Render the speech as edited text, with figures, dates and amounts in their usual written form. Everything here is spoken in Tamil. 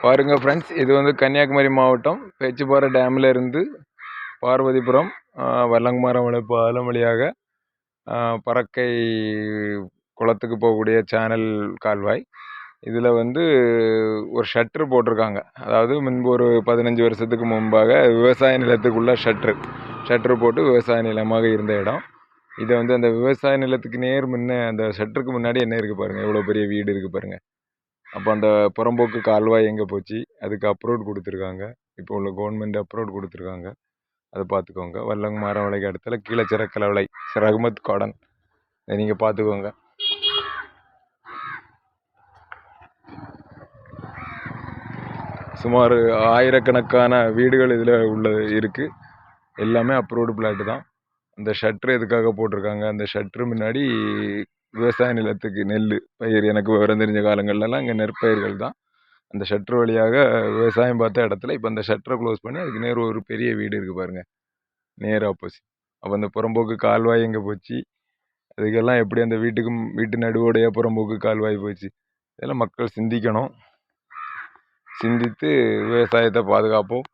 பாருங்க ஃப்ரெண்ட்ஸ், இது வந்து கன்னியாகுமரி மாவட்டம் பேச்சிப்பாறை டேமில் இருந்து பார்வதிபுரம் வல்லங்குமாரம் பாலம் வழியாக பறக்கை குளத்துக்கு போகக்கூடிய சேனல் கால்வாய். இதில் வந்து ஒரு ஷட்ரு போட்டிருக்காங்க. அதாவது முன்பு ஒரு 15 வருஷத்துக்கு முன்பாக விவசாய நிலத்துக்குள்ள ஷட்ரு போட்டு விவசாய நிலமாக இருந்த இடம். இதை வந்து அந்த விவசாய நிலத்துக்கு நேர் முன்னே அந்த ஷட்டருக்கு முன்னாடி என்ன இருக்குது பாருங்கள், எவ்வளோ பெரிய வீடு இருக்குது பாருங்கள். அப்போ அந்த புறம்போக்கு கால்வாய் எங்கே போச்சு, அதுக்கு அப்ரூவ் கொடுத்துருக்காங்க. இப்போ உள்ள கவர்மெண்ட் அப்ரூவ் கொடுத்துருக்காங்க, அதை பார்த்துக்கோங்க. வல்லங்குமாரம் வளைக்கு இடத்துல கீழே சிறக்கலவலை ரஹ்மத் கார்டன், இதை நீங்கள் பார்த்துக்கோங்க. சுமார் ஆயிரக்கணக்கான வீடுகள் இதில் இருக்குது. எல்லாமே அப்ரூவ்டு பிளாட்டு தான். அந்த ஷட்ரு எதுக்காக போட்டிருக்காங்க, அந்த ஷட்ரு முன்னாடி விவசாய நிலத்துக்கு நெல் பயிர், எனக்கு விவரம் தெரிஞ்ச காலங்கள்லாம் இங்கே நெற்பயிர்கள் தான். அந்த ஷட்ரு வழியாக விவசாயம் பார்த்த இடத்துல இப்போ அந்த ஷட்டரை க்ளோஸ் பண்ணி அதுக்கு நேர் ஒரு பெரிய வீடு இருக்குது பாருங்கள், நேர் ஆப்போசிட். அப்போ அந்த புறம்போக்கு கால்வாய் எங்கே போச்சு, அதுக்கெல்லாம் எப்படி அந்த வீட்டு நடுவோடைய புறம்போக்கு கால்வாய் போச்சு, இதெல்லாம் மக்கள் சிந்திக்கணும். சிந்தித்து விவசாயத்தை பாதுகாப்போம்.